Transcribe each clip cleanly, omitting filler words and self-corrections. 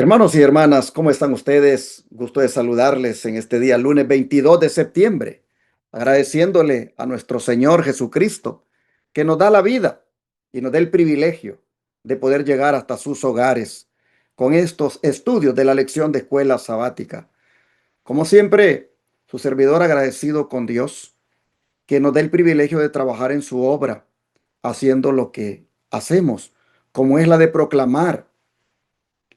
Hermanos y hermanas, ¿cómo están ustedes? Gusto de saludarles en este día, lunes 22 de septiembre, agradeciéndole a nuestro Señor Jesucristo que nos da la vida y nos da el privilegio de poder llegar hasta sus hogares con estos estudios de la lección de escuela sabática. Como siempre, su servidor agradecido con Dios que nos da el privilegio de trabajar en su obra, haciendo lo que hacemos, como es la de proclamar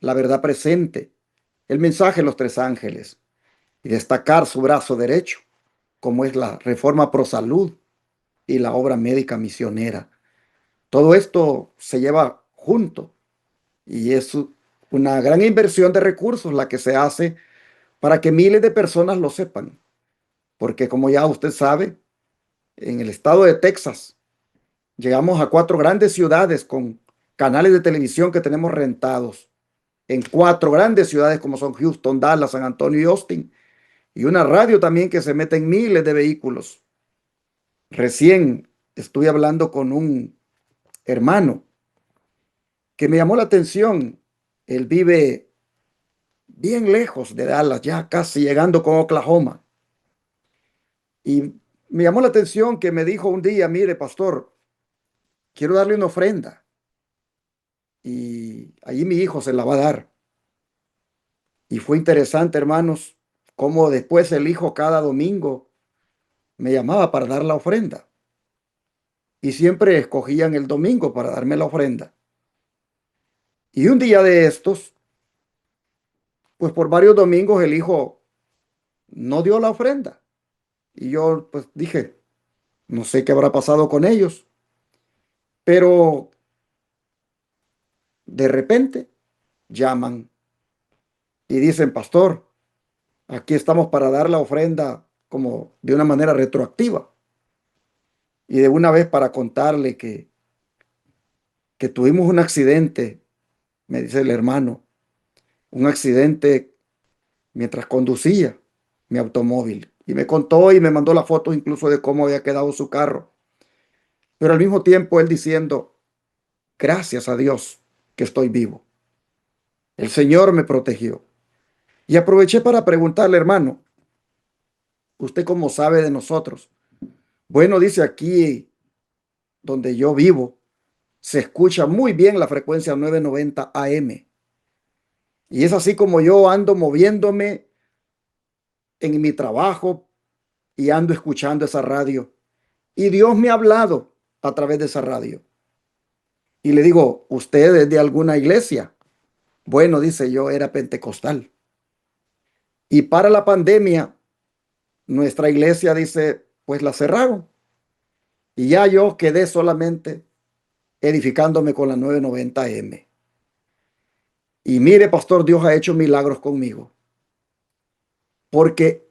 la verdad presente, el mensaje de los tres ángeles y destacar su brazo derecho, como es la Reforma Pro Salud y la obra médica misionera. Todo esto se lleva junto y es una gran inversión de recursos la que se hace para que miles de personas lo sepan. Porque como ya usted sabe, en el estado de Texas llegamos a 4 grandes ciudades con canales de televisión que tenemos rentados. En 4 grandes ciudades como son Houston, Dallas, San Antonio y Austin. Y una radio también que se mete en miles de vehículos. Recién estuve hablando con un hermano que me llamó la atención. Él vive bien lejos de Dallas, ya casi llegando con Oklahoma. Y me llamó la atención que me dijo un día, mire, pastor, quiero darle una ofrenda. Y allí mi hijo se la va a dar. Y fue interesante, hermanos, cómo después el hijo cada domingo me llamaba para dar la ofrenda. Y siempre escogían el domingo para darme la ofrenda. Y un día de estos, pues por varios domingos el hijo no dio la ofrenda. Y yo pues dije, no sé qué habrá pasado con ellos, pero de repente llaman y dicen, pastor, aquí estamos para dar la ofrenda como de una manera retroactiva. Y de una vez para contarle que tuvimos un accidente, me dice el hermano, un accidente mientras conducía mi automóvil. Y me contó y me mandó la foto incluso de cómo había quedado su carro. Pero al mismo tiempo él diciendo, gracias a Dios que estoy vivo. El Señor me protegió. Y aproveché para preguntarle, hermano, ¿usted cómo sabe de nosotros? Bueno, dice aquí donde yo vivo, se escucha muy bien la frecuencia 990 AM. Y es así como yo ando moviéndome en mi trabajo y ando escuchando esa radio. Y Dios me ha hablado a través de esa radio. Y le digo, ¿usted es de alguna iglesia? Bueno, dice yo, era pentecostal. Y para la pandemia, nuestra iglesia dice, pues la cerraron. Y ya yo quedé solamente edificándome con la 990 AM. Y mire, pastor, Dios ha hecho milagros conmigo. Porque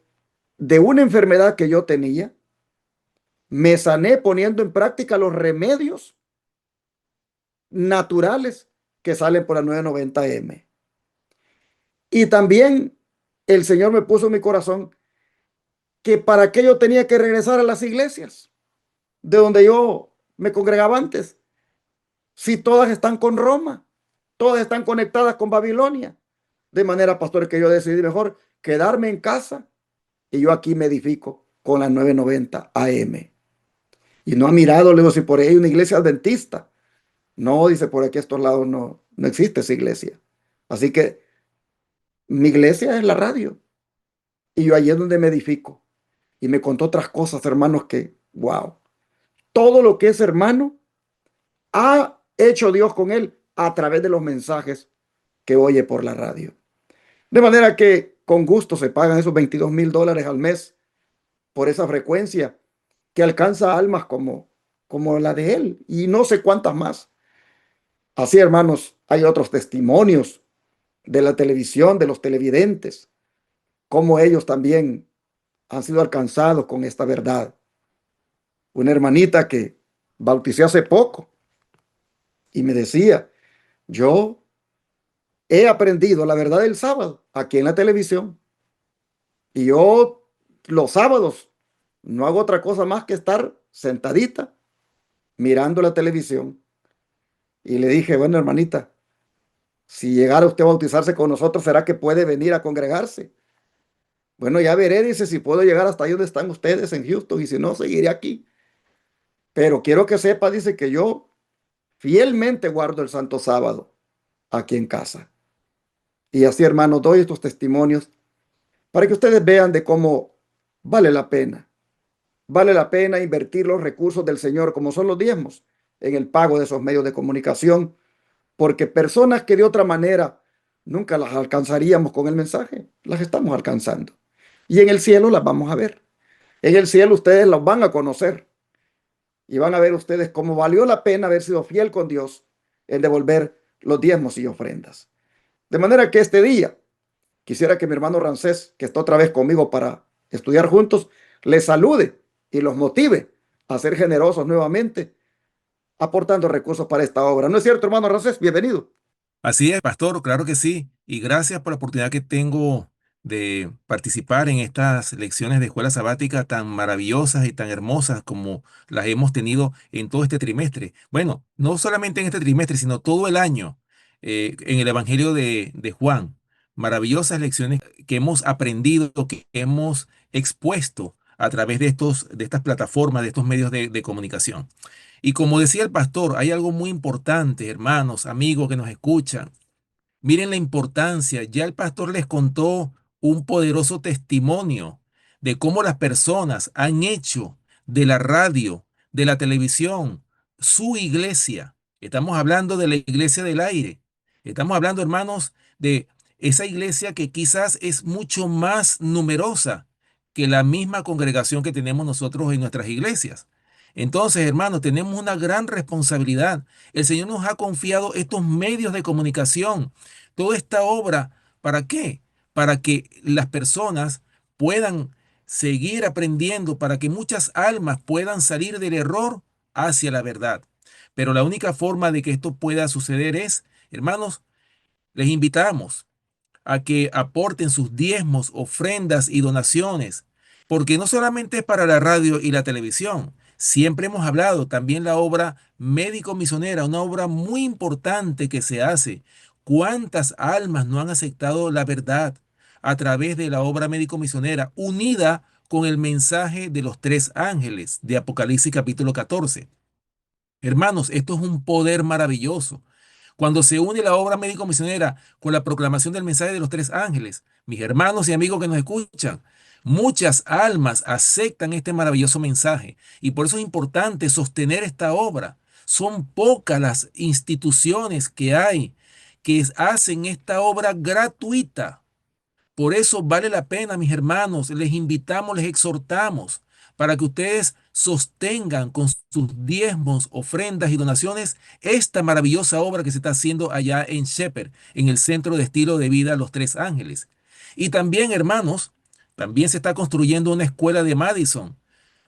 de una enfermedad que yo tenía, me sané poniendo en práctica los remedios naturales que salen por la 990 AM. Y también el Señor me puso en mi corazón que para qué yo tenía que regresar a las iglesias de donde yo me congregaba antes, si todas están con Roma, todas están conectadas con Babilonia. De manera, pastor, que yo decidí mejor quedarme en casa y yo aquí me edifico con las 990 AM. Y no ha mirado, le digo, si por ahí hay una iglesia adventista. No, dice, por aquí a estos lados no existe esa iglesia. Así que mi iglesia es la radio y yo allí es donde me edifico. Y me contó otras cosas, hermanos, que, wow, todo lo que es hermano ha hecho Dios con él a través de los mensajes que oye por la radio. De manera que con gusto se pagan esos $22,000 al mes por esa frecuencia que alcanza almas como la de él y no sé cuántas más. Así, hermanos, hay otros testimonios de la televisión, de los televidentes, como ellos también han sido alcanzados con esta verdad. Una hermanita que bauticé hace poco y me decía, yo he aprendido la verdad del sábado aquí en la televisión y yo los sábados no hago otra cosa más que estar sentadita mirando la televisión. Y le dije, bueno, hermanita, Si llegara usted a bautizarse con nosotros, ¿será que puede venir a congregarse? Bueno, ya veré, dice, si puedo llegar hasta ahí donde están ustedes en Houston y si no, seguiré aquí. Pero quiero que sepa, dice, que yo fielmente guardo el Santo Sábado aquí en casa. Y así, hermanos, doy estos testimonios para que ustedes vean de cómo vale la pena. Vale la pena invertir los recursos del Señor, como son los diezmos, en el pago de esos medios de comunicación, porque personas que de otra manera nunca las alcanzaríamos con el mensaje, las estamos alcanzando. Y en el cielo las vamos a ver. En el cielo ustedes las van a conocer y van a ver ustedes cómo valió la pena haber sido fiel con Dios en devolver los diezmos y ofrendas. De manera que este día quisiera que mi hermano Ramsés, que está otra vez conmigo para estudiar juntos, les salude y los motive a ser generosos nuevamente, aportando recursos para esta obra. ¿No es cierto, hermano Ramsés? Bienvenido. Así es, pastor, claro que sí. Y gracias por la oportunidad que tengo de participar en estas lecciones de escuela sabática tan maravillosas y tan hermosas como las hemos tenido en todo este trimestre. Bueno, no solamente en este trimestre, sino todo el año en el Evangelio de Juan. Maravillosas lecciones que hemos aprendido, que hemos expuesto a través de estas plataformas, de estos medios de comunicación. Y como decía el pastor, hay algo muy importante, hermanos, amigos que nos escuchan. Miren la importancia. Ya el pastor les contó un poderoso testimonio de cómo las personas han hecho de la radio, de la televisión, su iglesia. Estamos hablando de la iglesia del aire. Estamos hablando, hermanos, de esa iglesia que quizás es mucho más numerosa que la misma congregación que tenemos nosotros en nuestras iglesias. Entonces, hermanos, tenemos una gran responsabilidad. El Señor nos ha confiado estos medios de comunicación, toda esta obra. ¿Para qué? Para que las personas puedan seguir aprendiendo, para que muchas almas puedan salir del error hacia la verdad. Pero la única forma de que esto pueda suceder es, hermanos, les invitamos a que aporten sus diezmos, ofrendas y donaciones, porque no solamente es para la radio y la televisión. Siempre hemos hablado también la obra médico-misionera, una obra muy importante que se hace. ¿Cuántas almas no han aceptado la verdad a través de la obra médico-misionera unida con el mensaje de los tres ángeles de Apocalipsis capítulo 14? Hermanos, esto es un poder maravilloso. Cuando se une la obra médico-misionera con la proclamación del mensaje de los tres ángeles, mis hermanos y amigos que nos escuchan, muchas almas aceptan este maravilloso mensaje y por eso es importante sostener esta obra. Son pocas las instituciones que hay que hacen esta obra gratuita. Por eso vale la pena, mis hermanos, les invitamos, les exhortamos para que ustedes sostengan con sus diezmos, ofrendas y donaciones esta maravillosa obra que se está haciendo allá en Shepherd, en el Centro de Estilo de Vida Los Tres Ángeles. Y también, hermanos, también se está construyendo una escuela de Madison,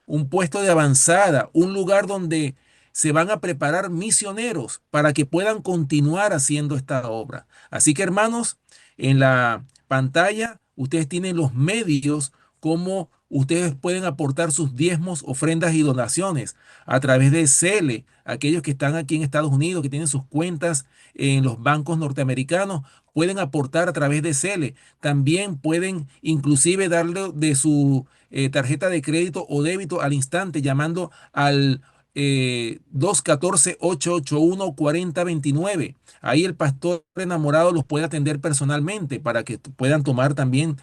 un puesto de avanzada, un lugar donde se van a preparar misioneros para que puedan continuar haciendo esta obra. Así que, hermanos, en la pantalla ustedes tienen los medios como ustedes pueden aportar sus diezmos, ofrendas y donaciones a través de Cele. Aquellos que están aquí en Estados Unidos, que tienen sus cuentas en los bancos norteamericanos, pueden aportar a través de Cele. También pueden inclusive darle de su tarjeta de crédito o débito al instante llamando al 214-881-4029. Ahí el pastor enamorado los puede atender personalmente para que puedan tomar también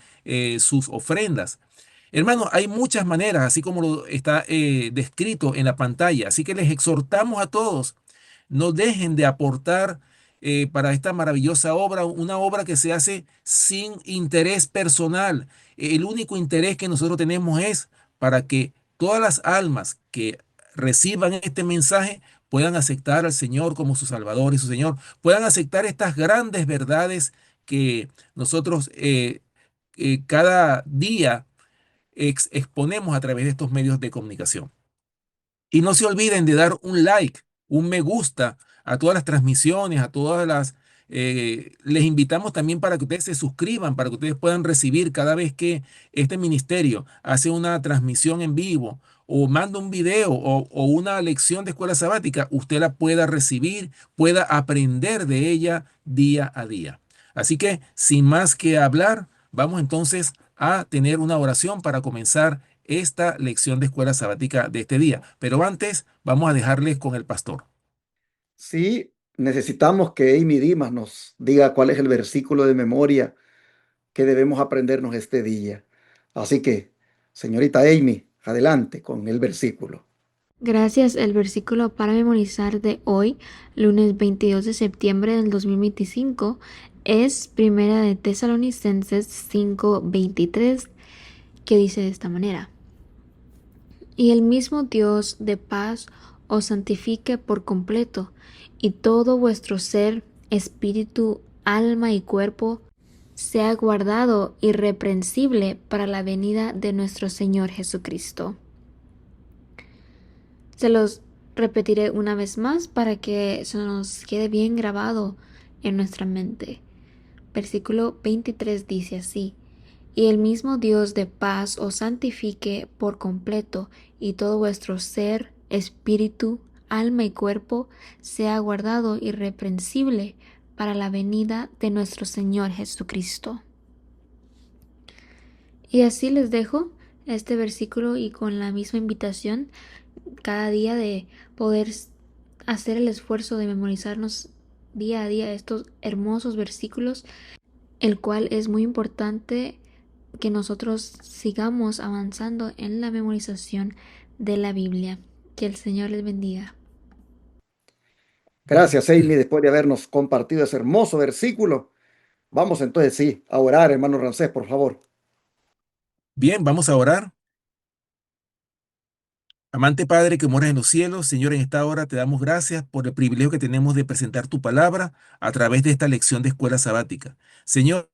sus ofrendas. Hermanos, hay muchas maneras, así como lo está descrito en la pantalla. Así que les exhortamos a todos, no dejen de aportar para esta maravillosa obra, una obra que se hace sin interés personal. El único interés que nosotros tenemos es para que todas las almas que reciban este mensaje puedan aceptar al Señor como su Salvador y su Señor, puedan aceptar estas grandes verdades que nosotros cada día exponemos a través de estos medios de comunicación. Y no se olviden de dar un like, un me gusta a todas las transmisiones, a todas las... les invitamos también para que ustedes se suscriban, para que ustedes puedan recibir cada vez que este ministerio hace una transmisión en vivo o manda un video o una lección de escuela sabática, usted la pueda recibir, pueda aprender de ella día a día. Así que, sin más que hablar, vamos entonces a tener una oración para comenzar esta lección de escuela sabática de este día. Pero antes, vamos a dejarles con el pastor. Sí, necesitamos que Amy Dimas nos diga cuál es el versículo de memoria que debemos aprendernos este día. Así que, señorita Amy, adelante con el versículo. Gracias. El versículo para memorizar de hoy, lunes 22 de septiembre del 2025, es Primera de Tesalonicenses 5:23, que dice de esta manera: Y el mismo Dios de paz os santifique por completo, y todo vuestro ser, espíritu, alma y cuerpo sea guardado irreprensible para la venida de nuestro Señor Jesucristo. Se los repetiré una vez más para que se nos quede bien grabado en nuestra mente. Versículo 23 dice así: Y el mismo Dios de paz os santifique por completo, y todo vuestro ser, espíritu, alma y cuerpo sea guardado irreprensible para la venida de nuestro Señor Jesucristo. Y así les dejo este versículo, y con la misma invitación cada día de poder hacer el esfuerzo de memorizarnos día a día estos hermosos versículos, el cual es muy importante que nosotros sigamos avanzando en la memorización de la Biblia. Que el Señor les bendiga. Gracias, Amy, después de habernos compartido ese hermoso versículo. Vamos entonces, sí, a orar, hermano Rancés, por favor. Bien, vamos a orar. Amante Padre que moras en los cielos, Señor, en esta hora te damos gracias por el privilegio que tenemos de presentar tu palabra a través de esta lección de escuela sabática. Señor,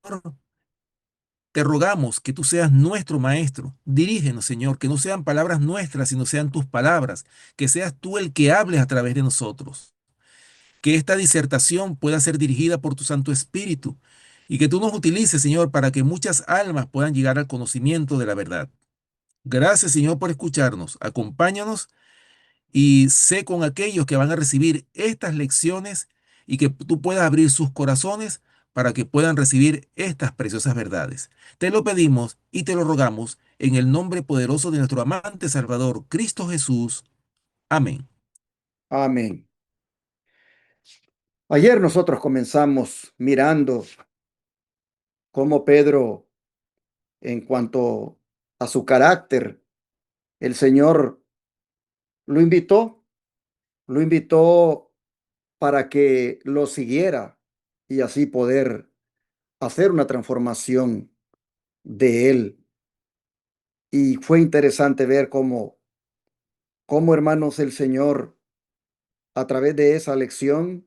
te rogamos que tú seas nuestro maestro. Dirígenos, Señor, que no sean palabras nuestras, sino sean tus palabras, que seas tú el que hables a través de nosotros. Que esta disertación pueda ser dirigida por tu Santo Espíritu y que tú nos utilices, Señor, para que muchas almas puedan llegar al conocimiento de la verdad. Gracias, Señor, por escucharnos. Acompáñanos y sé con aquellos que van a recibir estas lecciones y que tú puedas abrir sus corazones para que puedan recibir estas preciosas verdades. Te lo pedimos y te lo rogamos en el nombre poderoso de nuestro amante Salvador, Cristo Jesús. Amén. Amén. Ayer nosotros comenzamos mirando cómo Pedro, en cuanto a su carácter, el Señor lo invitó, lo invitó para que lo siguiera y así poder hacer una transformación de él. Y fue interesante ver cómo hermanos, el Señor, a través de esa lección,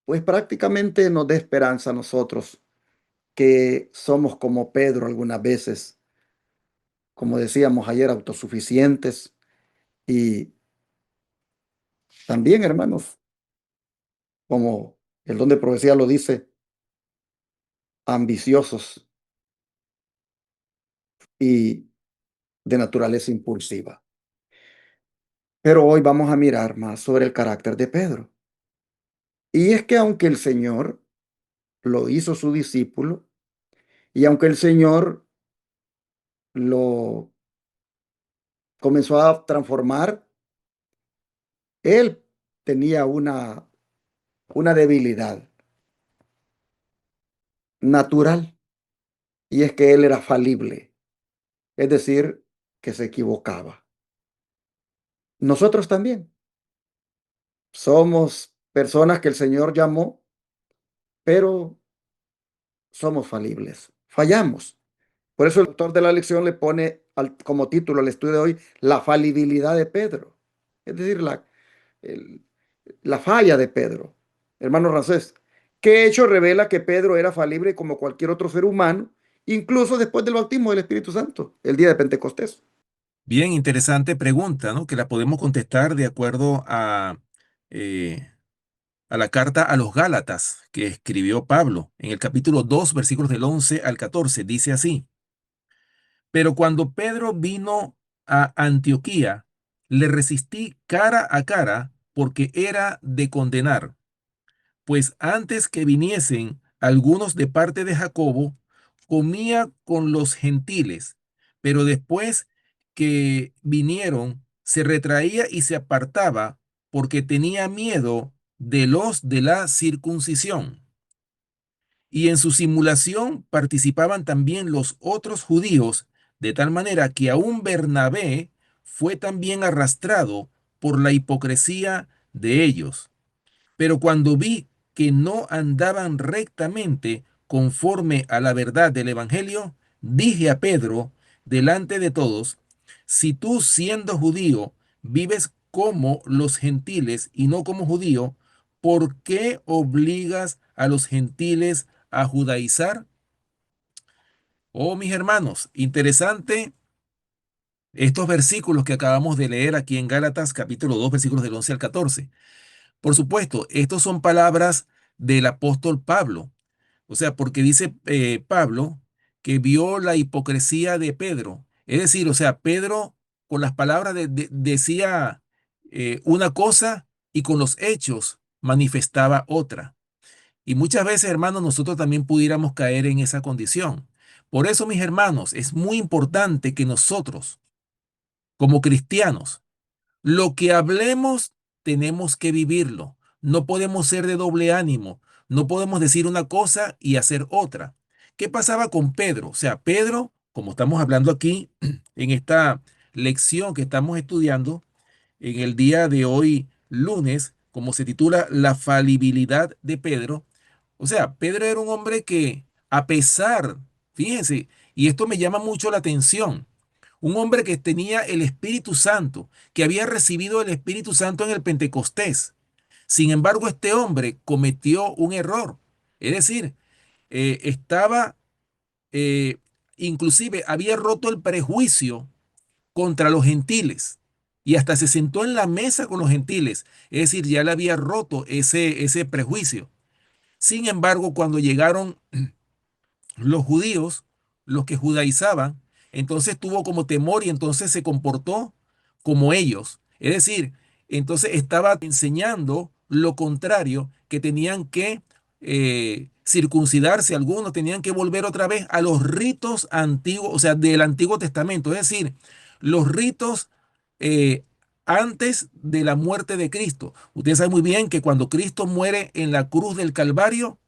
pues prácticamente nos da esperanza a nosotros, que somos como Pedro algunas veces, como decíamos ayer, autosuficientes y también, hermanos, como el don de profecía lo dice, ambiciosos y de naturaleza impulsiva. Pero hoy vamos a mirar más sobre el carácter de Pedro. Y es que aunque el Señor lo hizo su discípulo, y aunque el Señor lo comenzó a transformar, él tenía una debilidad natural, y es que él era falible, es decir, que se equivocaba. Nosotros también somos personas que el Señor llamó, pero somos falibles, fallamos. Por eso el autor de la lección le pone como título al estudio de hoy la falibilidad de Pedro, es decir, el- la falla de Pedro. Hermano Rancés, ¿qué hecho revela que Pedro era falible como cualquier otro ser humano, incluso después del bautismo del Espíritu Santo, el día de Pentecostés? Bien, interesante pregunta, ¿no? Que la podemos contestar de acuerdo eh, a la carta a los Gálatas que escribió Pablo en el capítulo 2, versículos del 11 al 14. Dice así: Pero cuando Pedro vino a Antioquía, le resistí cara a cara porque era de condenar, pues antes que viniesen algunos de parte de Jacobo, comía con los gentiles, pero después que vinieron, se retraía y se apartaba porque tenía miedo de los de la circuncisión. Y en su simulación participaban también los otros judíos, de tal manera que aún Bernabé fue también arrastrado por la hipocresía de ellos. Pero cuando vi que no andaban rectamente conforme a la verdad del Evangelio, dije a Pedro, delante de todos, si tú siendo judío vives como los gentiles y no como judío, ¿por qué obligas a los gentiles a judaizar? Oh, mis hermanos, interesante estos versículos que acabamos de leer aquí en Gálatas capítulo 2 versículos del 11 al 14. Por supuesto, estos son palabras del apóstol Pablo. O sea, porque dice Pablo que vio la hipocresía de Pedro. Es decir, o sea, Pedro con las palabras decía una cosa y con los hechos manifestaba otra. Y muchas veces, hermanos, nosotros también pudiéramos caer en esa condición. Por eso, mis hermanos, es muy importante que nosotros, como cristianos, lo que hablemos, tenemos que vivirlo. No podemos ser de doble ánimo. No podemos decir una cosa y hacer otra. ¿Qué pasaba con Pedro? O sea, Pedro, como estamos hablando aquí en esta lección que estamos estudiando en el día de hoy, lunes, como se titula La falibilidad de Pedro. O sea, Pedro era un hombre que, a pesar, fíjense, y esto me llama mucho la atención, un hombre que tenía el Espíritu Santo, que había recibido el Espíritu Santo en el Pentecostés. Sin embargo, este hombre cometió un error. Es decir, estaba, eh, inclusive había roto el prejuicio contra los gentiles y hasta se sentó en la mesa con los gentiles. Es decir, ya le había roto ese prejuicio. Sin embargo, cuando llegaron los judíos, los que judaizaban, entonces tuvo como temor y entonces se comportó como ellos. Es decir, entonces estaba enseñando lo contrario, que tenían que circuncidarse, algunos tenían que volver otra vez a los ritos antiguos, o sea, del Antiguo Testamento, es decir, los ritos eh, antes de la muerte de Cristo. Ustedes saben muy bien que cuando Cristo muere en la cruz del Calvario,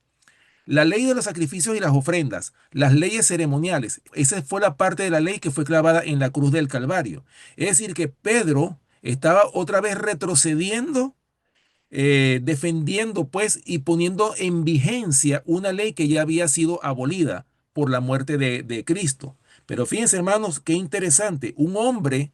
la ley de los sacrificios y las ofrendas, las leyes ceremoniales, esa fue la parte de la ley que fue clavada en la cruz del Calvario. Es decir, que Pedro estaba otra vez retrocediendo, defendiendo pues y poniendo en vigencia una ley que ya había sido abolida por la muerte de Cristo. Pero fíjense, hermanos, qué interesante, un hombre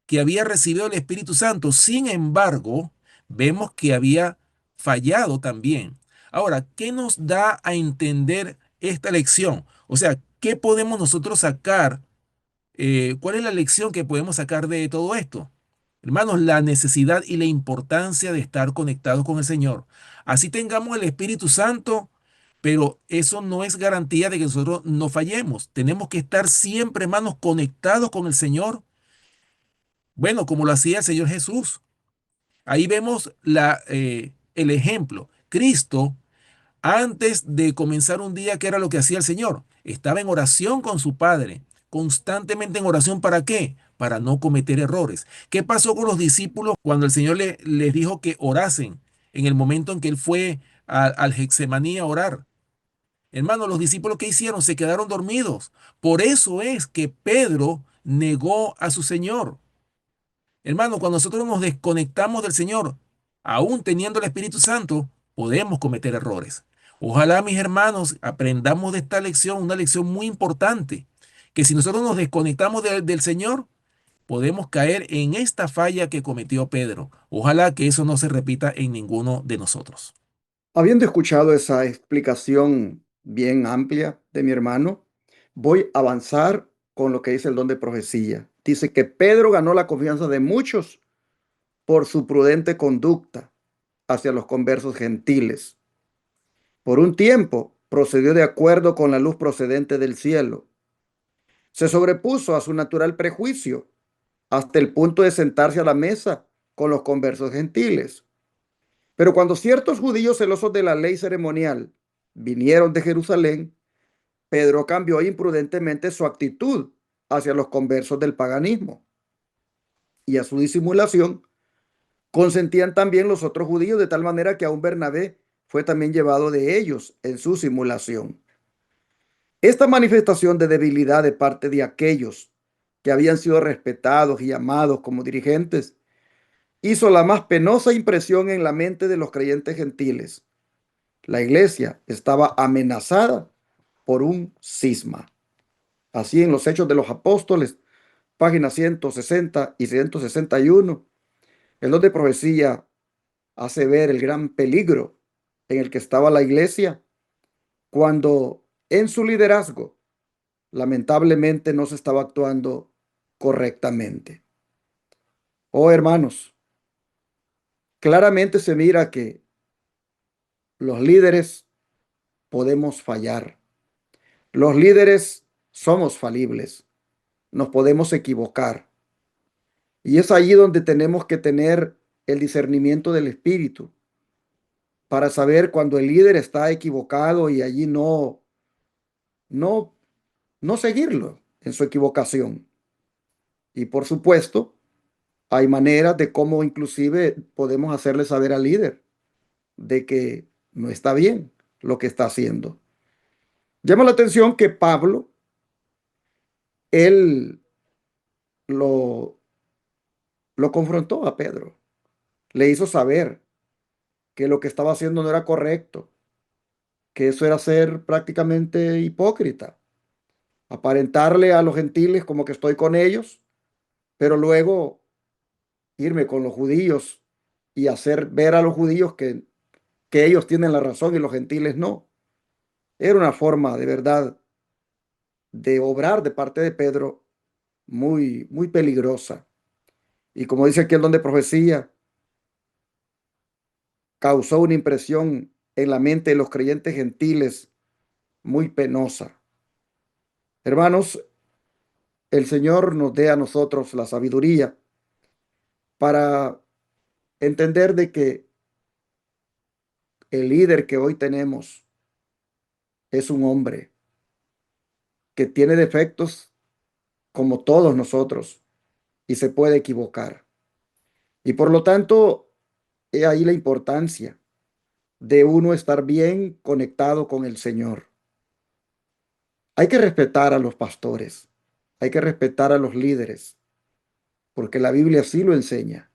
que había recibido el Espíritu Santo. Sin embargo, vemos que había fallado también. Ahora, ¿qué nos da a entender esta lección? O sea, ¿qué podemos nosotros sacar? ¿Cuál es la lección que podemos sacar de todo esto? Hermanos, la necesidad y la importancia de estar conectados con el Señor. Así tengamos el Espíritu Santo, pero eso no es garantía de que nosotros no fallemos. Tenemos que estar siempre, hermanos, conectados con el Señor. Bueno, como lo hacía el Señor Jesús. Ahí vemos el ejemplo. Cristo, antes de comenzar un día, ¿qué era lo que hacía el Señor? Estaba en oración con su Padre, constantemente en oración. ¿Para qué? Para no cometer errores. ¿Qué pasó con los discípulos cuando el Señor les dijo que orasen en el momento en que Él fue al Getsemaní a orar? Hermano, los discípulos que hicieron se quedaron dormidos. Por eso es que Pedro negó a su Señor. Hermano, cuando nosotros nos desconectamos del Señor, aún teniendo el Espíritu Santo, podemos cometer errores. Ojalá, mis hermanos, aprendamos de esta lección, una lección muy importante, que si nosotros nos desconectamos del Señor, podemos caer en esta falla que cometió Pedro. Ojalá que eso no se repita en ninguno de nosotros. Habiendo escuchado esa explicación bien amplia de mi hermano, voy a avanzar con lo que dice el don de profecía. Dice que Pedro ganó la confianza de muchos por su prudente conducta hacia los conversos gentiles. Por un tiempo procedió de acuerdo con la luz procedente del cielo. Se sobrepuso a su natural prejuicio hasta el punto de sentarse a la mesa con los conversos gentiles. Pero cuando ciertos judíos celosos de la ley ceremonial vinieron de Jerusalén, Pedro cambió imprudentemente su actitud hacia los conversos del paganismo, y a su disimulación consentían también los otros judíos, de tal manera que aún Bernabé fue también llevado de ellos en su simulación. Esta manifestación de debilidad de parte de aquellos que habían sido respetados y amados como dirigentes hizo la más penosa impresión en la mente de los creyentes gentiles. La iglesia estaba amenazada por un cisma. Así, en los Hechos de los Apóstoles, páginas 160 y 161, el don de profecía hace ver el gran peligro en el que estaba la iglesia cuando en su liderazgo lamentablemente no se estaba actuando correctamente. Oh, hermanos, claramente se mira que los líderes podemos fallar. Los líderes somos falibles, nos podemos equivocar. Y es allí donde tenemos que tener el discernimiento del espíritu para saber cuando el líder está equivocado y allí no, no seguirlo en su equivocación. Y por supuesto, hay maneras de cómo inclusive podemos hacerle saber al líder de que no está bien lo que está haciendo. Llama la atención que Pablo, él lo, lo confrontó a Pedro, le hizo saber que lo que estaba haciendo no era correcto, que eso era ser prácticamente hipócrita, aparentarle a los gentiles como que estoy con ellos, pero luego irme con los judíos y hacer ver a los judíos que ellos tienen la razón y los gentiles no. Era una forma de verdad de obrar de parte de Pedro muy, muy peligrosa. Y como dice aquí el don de profecía, causó una impresión en la mente de los creyentes gentiles muy penosa. Hermanos, el Señor nos dé a nosotros la sabiduría para entender de que el líder que hoy tenemos es un hombre que tiene defectos como todos nosotros y se puede equivocar. Y por lo tanto, he ahí la importancia de uno estar bien conectado con el Señor. Hay que respetar a los pastores, hay que respetar a los líderes, porque la Biblia así lo enseña.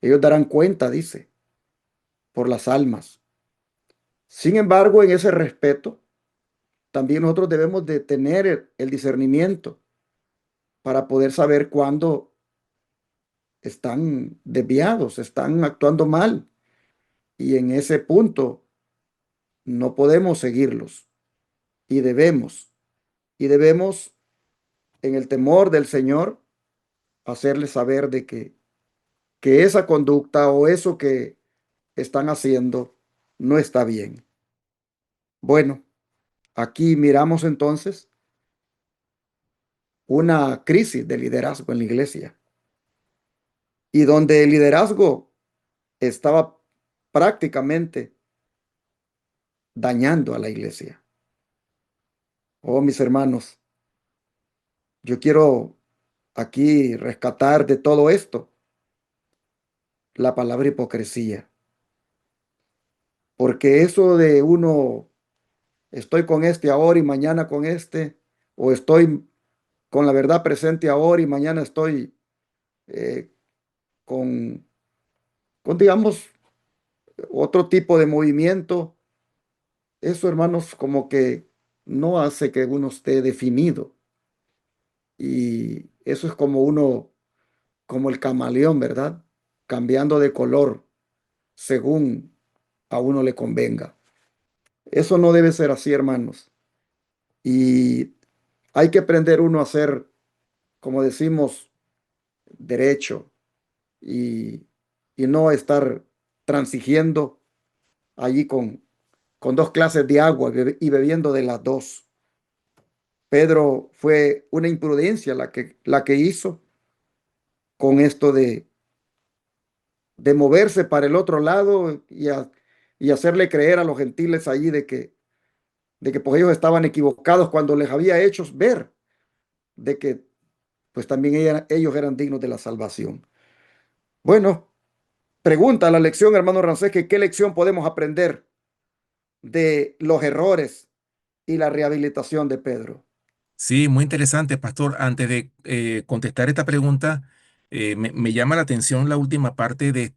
Ellos darán cuenta, dice, por las almas. Sin embargo, en ese respeto, también nosotros debemos de tener el discernimiento para poder saber cuándo están desviados, están actuando mal. Y en ese punto no podemos seguirlos. Y debemos, en el temor del Señor, hacerles saber de que esa conducta o eso que están haciendo no está bien. Bueno, aquí miramos entonces una crisis de liderazgo en la iglesia y donde el liderazgo estaba prácticamente dañando a la iglesia. Oh, mis hermanos, yo quiero aquí rescatar de todo esto la palabra hipocresía, porque eso de uno, estoy con este ahora y mañana con este, o estoy con la verdad presente ahora y mañana estoy eh, con, digamos, otro tipo de movimiento. Eso, hermanos, como que no hace que uno esté definido. Y eso es como uno, como el camaleón, ¿verdad? Cambiando de color según a uno le convenga. Eso no debe ser así, hermanos. Y hay que aprender uno a ser, como decimos, derecho y, y no estar transigiendo allí con dos clases de agua y bebiendo de las dos. Pedro fue una imprudencia la que hizo con esto de moverse para el otro lado y hacerle creer a los gentiles allí de que pues ellos estaban equivocados cuando les había hecho ver de que pues también ellos eran dignos de la salvación. Bueno, pregunta la lección, hermano Rancés, que qué lección podemos aprender de los errores y la rehabilitación de Pedro. Sí, muy interesante, pastor. Antes de contestar esta pregunta, me llama la atención la última parte de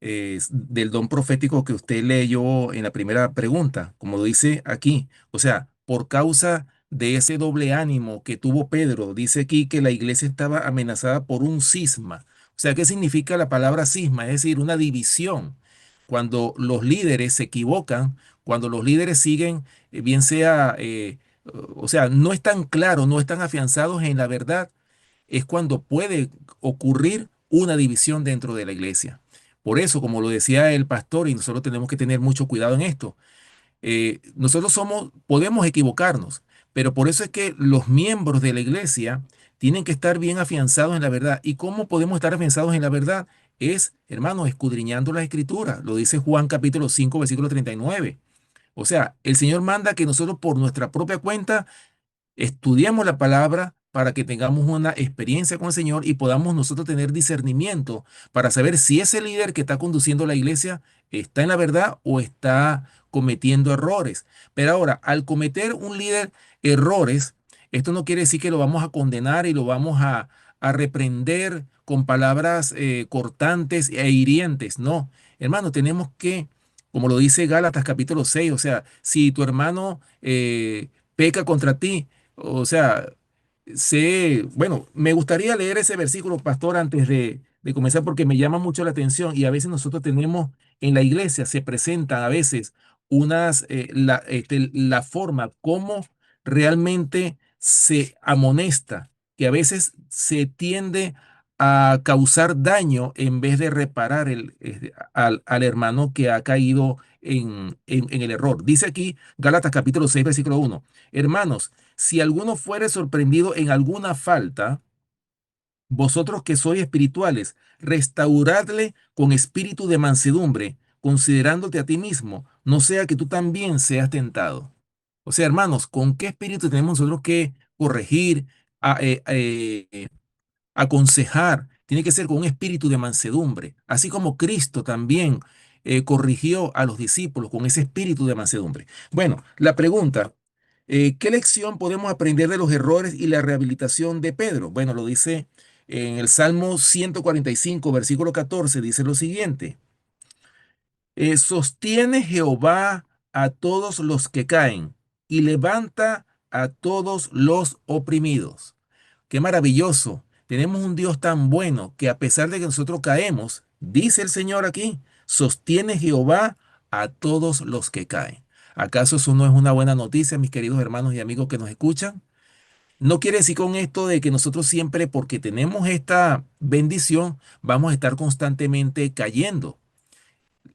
del don profético que usted leyó en la primera pregunta, como lo dice aquí. O sea, por causa de ese doble ánimo que tuvo Pedro, dice aquí que la iglesia estaba amenazada por un cisma. O sea, ¿qué significa la palabra cisma? Es decir, una división. Cuando los líderes se equivocan, cuando los líderes siguen, bien sea o sea, no están claros, no están afianzados en la verdad, es cuando puede ocurrir una división dentro de la iglesia. Por eso, como lo decía el pastor, y nosotros tenemos que tener mucho cuidado en esto, nosotros podemos equivocarnos, pero por eso es que los miembros de la iglesia tienen que estar bien afianzados en la verdad. ¿Y cómo podemos estar afianzados en la verdad? Es, hermanos, escudriñando la escritura. Lo dice Juan capítulo 5, versículo 39. O sea, el Señor manda que nosotros por nuestra propia cuenta estudiemos la palabra para que tengamos una experiencia con el Señor y podamos nosotros tener discernimiento para saber si ese líder que está conduciendo la iglesia está en la verdad o está cometiendo errores. Pero ahora, al cometer un líder errores, esto no quiere decir que lo vamos a condenar y lo vamos a reprender con palabras cortantes e hirientes. No, hermano, tenemos que, como lo dice Gálatas capítulo 6, o sea, si tu hermano peca contra ti, o sea, bueno, me gustaría leer ese versículo, pastor, antes de comenzar porque me llama mucho la atención y a veces nosotros tenemos en la iglesia, se presentan a veces la forma como realmente se amonesta, que a veces se tiende a causar daño en vez de reparar al hermano que ha caído en el error. Dice aquí Gálatas capítulo 6, versículo 1. Hermanos, si alguno fuere sorprendido en alguna falta, vosotros que sois espirituales, restauradle con espíritu de mansedumbre, considerándote a ti mismo, no sea que tú también seas tentado. O sea, hermanos, ¿con qué espíritu tenemos nosotros que corregir, a- eh, eh, aconsejar? Tiene que ser con un espíritu de mansedumbre, así como Cristo también corrigió a los discípulos con ese espíritu de mansedumbre. Bueno, la pregunta, ¿qué lección podemos aprender de los errores y la rehabilitación de Pedro? Bueno, lo dice en el Salmo 145, versículo 14, dice lo siguiente, sostiene Jehová a todos los que caen y levanta a todos los oprimidos. Qué maravilloso. Tenemos un Dios tan bueno que a pesar de que nosotros caemos, dice el Señor aquí, sostiene Jehová a todos los que caen. ¿Acaso eso no es una buena noticia, mis queridos hermanos y amigos que nos escuchan? No quiere decir con esto de que nosotros siempre, porque tenemos esta bendición, vamos a estar constantemente cayendo.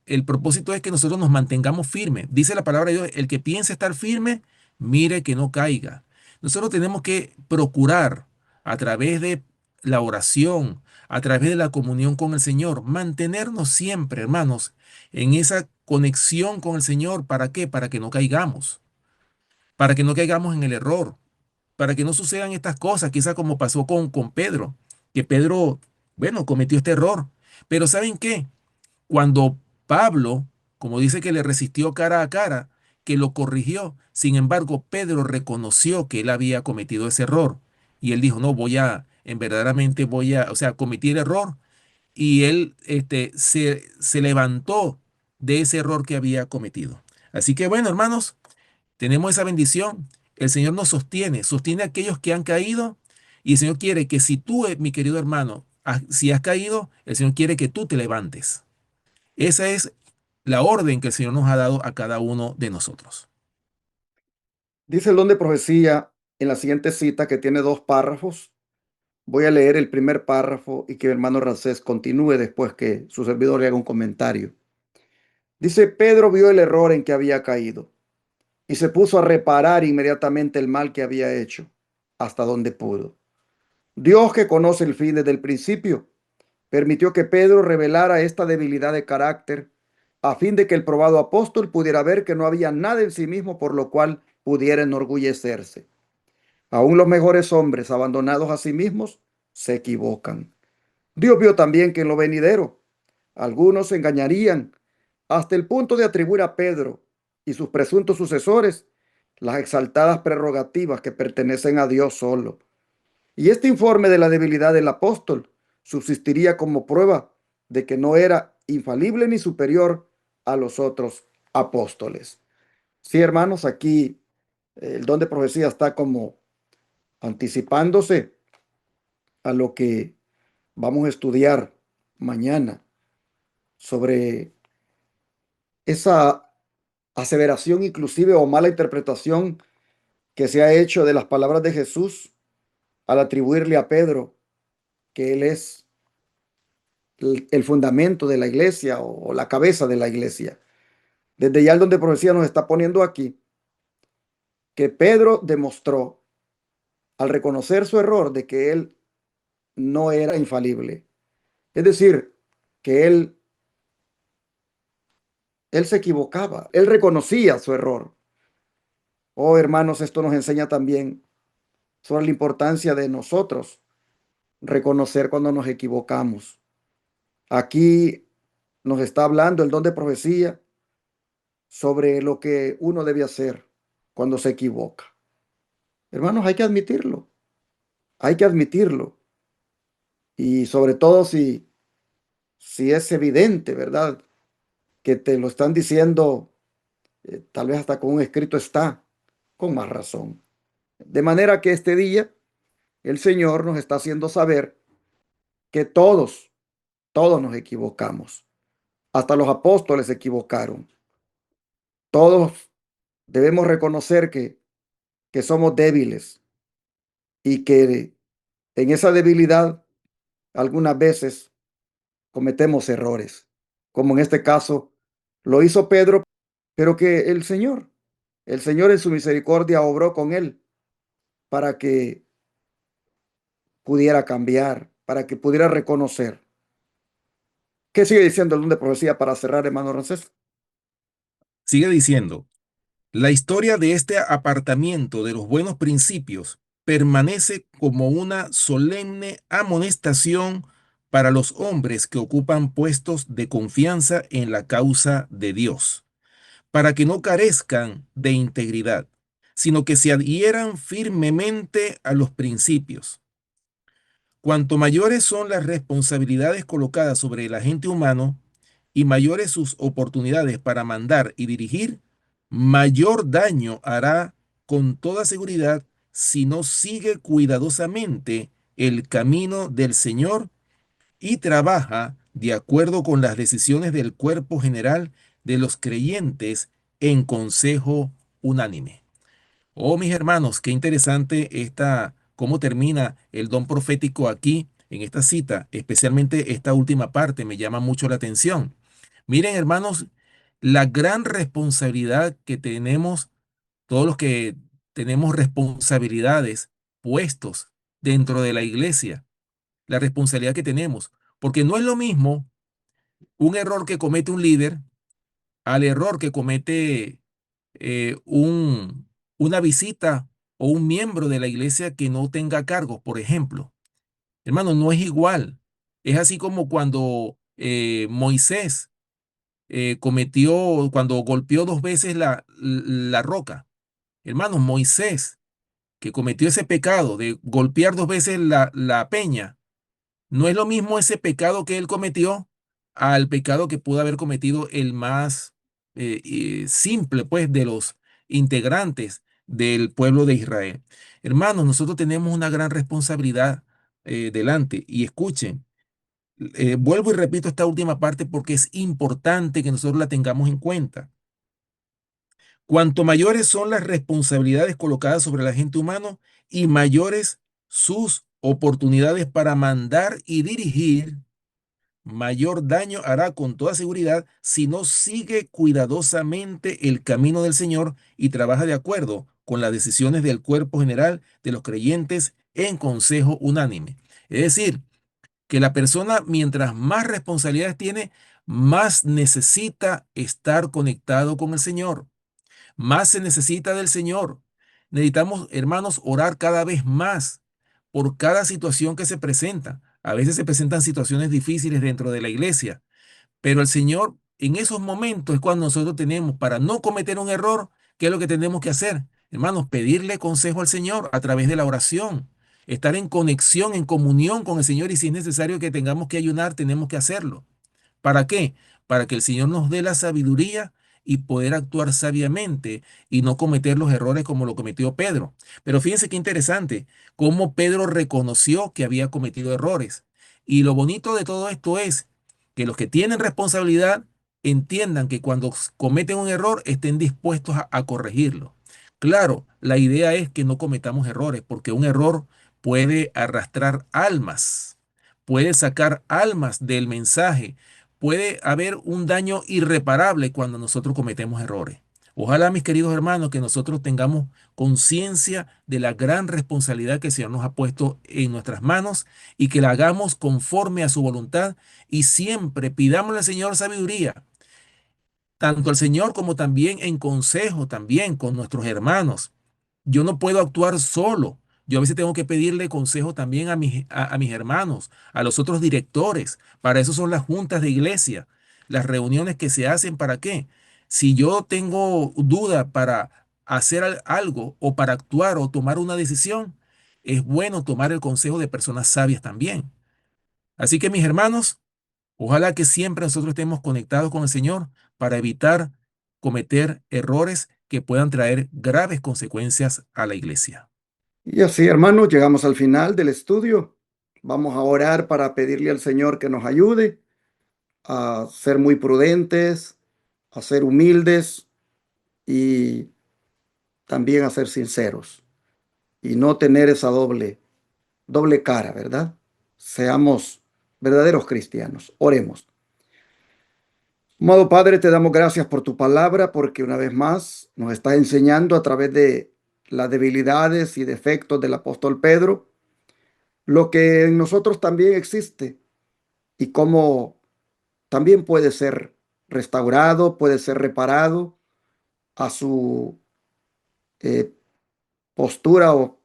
El propósito es que nosotros nos mantengamos firmes. Dice la palabra de Dios, el que piense estar firme, mire que no caiga. Nosotros tenemos que procurar a través de la oración, a través de la comunión con el Señor, mantenernos siempre, hermanos, en esa conexión con el Señor. ¿Para qué? Para que no caigamos, para que no caigamos en el error, para que no sucedan estas cosas, quizás como pasó con Pedro, que Pedro, bueno, cometió este error. Pero ¿saben qué? Cuando Pablo, como dice que le resistió cara a cara, que lo corrigió, sin embargo, Pedro reconoció que él había cometido ese error. Y él dijo, no, verdaderamente o sea, cometí el error. Y él se levantó de ese error que había cometido. Así que bueno, hermanos, tenemos esa bendición. El Señor nos sostiene a aquellos que han caído. Y el Señor quiere que si tú, mi querido hermano, si has caído, el Señor quiere que tú te levantes. Esa es la orden que el Señor nos ha dado a cada uno de nosotros. Dice el don de profecía en la siguiente cita que tiene dos párrafos. Voy a leer el primer párrafo y que el hermano Rancés continúe después que su servidor le haga un comentario. Dice, Pedro vio el error en que había caído y se puso a reparar inmediatamente el mal que había hecho, hasta donde pudo. Dios, que conoce el fin desde el principio, permitió que Pedro revelara esta debilidad de carácter a fin de que el probado apóstol pudiera ver que no había nada en sí mismo por lo cual pudiera enorgullecerse. Aún los mejores hombres abandonados a sí mismos se equivocan. Dios vio también que en lo venidero algunos se engañarían hasta el punto de atribuir a Pedro y sus presuntos sucesores las exaltadas prerrogativas que pertenecen a Dios solo. Y este informe de la debilidad del apóstol subsistiría como prueba de que no era infalible ni superior a los otros apóstoles. Sí, hermanos, aquí el don de profecía está como anticipándose a lo que vamos a estudiar mañana sobre esa aseveración inclusive o mala interpretación que se ha hecho de las palabras de Jesús al atribuirle a Pedro que él es el fundamento de la iglesia o la cabeza de la iglesia. Desde ya el don de profecía nos está poniendo aquí que Pedro demostró al reconocer su error de que él no era infalible. Es decir, que él se equivocaba, él reconocía su error. Oh, hermanos, esto nos enseña también sobre la importancia de nosotros reconocer cuando nos equivocamos. Aquí nos está hablando el don de profecía sobre lo que uno debe hacer cuando se equivoca. Hermanos, hay que admitirlo, hay que admitirlo. Y sobre todo si es evidente, ¿verdad? Que te lo están diciendo, tal vez hasta con un escrito está, con más razón. De manera que este día el Señor nos está haciendo saber que todos nos equivocamos. Hasta los apóstoles se equivocaron. Todos debemos reconocer que somos débiles y que en esa debilidad algunas veces cometemos errores, como en este caso lo hizo Pedro, pero que el Señor en su misericordia obró con él para que pudiera cambiar, para que pudiera reconocer. ¿Qué sigue diciendo el don de profecía para cerrar, hermano Rancés? Sigue diciendo, la historia de este apartamiento de los buenos principios permanece como una solemne amonestación para los hombres que ocupan puestos de confianza en la causa de Dios, para que no carezcan de integridad, sino que se adhieran firmemente a los principios. Cuanto mayores son las responsabilidades colocadas sobre el agente humano y mayores sus oportunidades para mandar y dirigir, mayor daño hará con toda seguridad si no sigue cuidadosamente el camino del Señor y trabaja de acuerdo con las decisiones del cuerpo general de los creyentes en consejo unánime. Oh, mis hermanos, qué interesante cómo termina el don profético aquí en esta cita, especialmente esta última parte me llama mucho la atención. Miren, hermanos, la gran responsabilidad que tenemos, todos los que tenemos responsabilidades puestos dentro de la iglesia, la responsabilidad que tenemos, porque no es lo mismo un error que comete un líder al error que comete una visita o un miembro de la iglesia que no tenga cargos, por ejemplo. Hermano, no es igual. Es así como cuando Moisés cuando golpeó 2 veces la roca. Hermano, Moisés, que cometió ese pecado de golpear 2 veces la peña, no es lo mismo ese pecado que él cometió al pecado que pudo haber cometido el más simple, pues, de los integrantes del pueblo de Israel. Hermanos, nosotros tenemos una gran responsabilidad delante. Y escuchen, vuelvo y repito esta última parte porque es importante que nosotros la tengamos en cuenta. Cuanto mayores son las responsabilidades colocadas sobre el agente humano y mayores sus oportunidades para mandar y dirigir, mayor daño hará con toda seguridad si no sigue cuidadosamente el camino del Señor y trabaja de acuerdo con las decisiones del cuerpo general de los creyentes en consejo unánime. Es decir, que la persona, mientras más responsabilidades tiene, más necesita estar conectado con el Señor, más se necesita del Señor. Necesitamos, hermanos, orar cada vez más por cada situación que se presenta. A veces se presentan situaciones difíciles dentro de la iglesia, pero el Señor, en esos momentos es cuando nosotros tenemos, para no cometer un error, ¿qué es lo que tenemos que hacer? Hermanos, pedirle consejo al Señor a través de la oración, estar en conexión, en comunión con el Señor, y si es necesario que tengamos que ayunar, tenemos que hacerlo. ¿Para qué? Para que el Señor nos dé la sabiduría y poder actuar sabiamente y no cometer los errores como lo cometió Pedro. Pero fíjense qué interesante, cómo Pedro reconoció que había cometido errores. Y lo bonito de todo esto es que los que tienen responsabilidad entiendan que cuando cometen un error estén dispuestos a corregirlo. Claro, la idea es que no cometamos errores, porque un error puede arrastrar almas, puede sacar almas del mensaje, puede haber un daño irreparable cuando nosotros cometemos errores. Ojalá, mis queridos hermanos, que nosotros tengamos conciencia de la gran responsabilidad que el Señor nos ha puesto en nuestras manos y que la hagamos conforme a su voluntad y siempre pidámosle al Señor sabiduría, tanto al Señor como también en consejo, también con nuestros hermanos. Yo no puedo actuar solo. Yo a veces tengo que pedirle consejo también a mis hermanos, a los otros directores. Para eso son las juntas de iglesia, las reuniones que se hacen. ¿Para qué? Si yo tengo duda para hacer algo o para actuar o tomar una decisión, es bueno tomar el consejo de personas sabias también. Así que mis hermanos, ojalá que siempre nosotros estemos conectados con el Señor para evitar cometer errores que puedan traer graves consecuencias a la iglesia. Y así, hermanos, llegamos al final del estudio. Vamos a orar para pedirle al Señor que nos ayude a ser muy prudentes, a ser humildes y también a ser sinceros y no tener esa doble cara, ¿verdad? Seamos verdaderos cristianos. Oremos. Amado Padre, te damos gracias por tu palabra, porque una vez más nos estás enseñando a través de las debilidades y defectos del apóstol Pedro, lo que en nosotros también existe y cómo también puede ser restaurado, puede ser reparado a su eh, postura o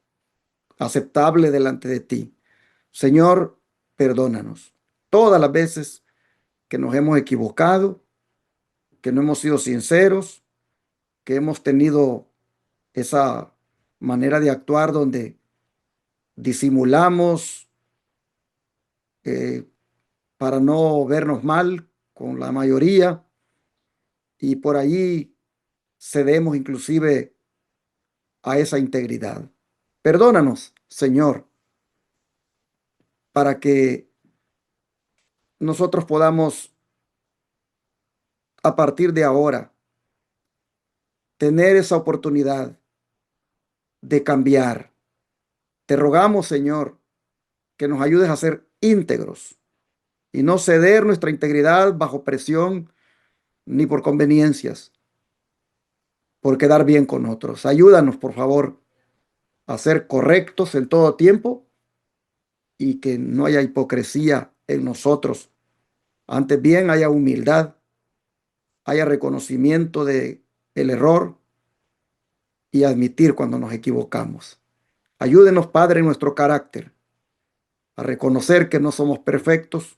aceptable delante de ti. Señor, perdónanos todas las veces que nos hemos equivocado, que no hemos sido sinceros, que hemos tenido esa manera de actuar donde disimulamos eh, para no vernos mal con la mayoría y por allí cedemos inclusive a esa integridad. Perdónanos, Señor, para que nosotros podamos a partir de ahora tener esa oportunidad de cambiar. Te rogamos, Señor, que nos ayudes a ser íntegros y no ceder nuestra integridad bajo presión ni por conveniencias, por quedar bien con otros. Ayúdanos, por favor, a ser correctos en todo tiempo y que no haya hipocresía en nosotros. Antes bien haya humildad, haya reconocimiento de el error y admitir cuando nos equivocamos. Ayúdenos, Padre, en nuestro carácter a reconocer que no somos perfectos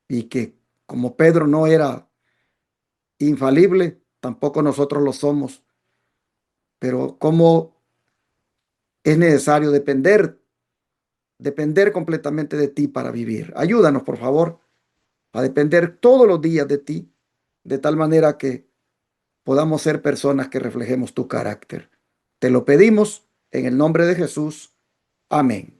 y que como Pedro no era infalible, tampoco nosotros lo somos, pero como es necesario depender completamente de ti para vivir. Ayúdanos, por favor, a depender todos los días de ti, de tal manera que podamos ser personas que reflejemos tu carácter. Te lo pedimos en el nombre de Jesús. Amén.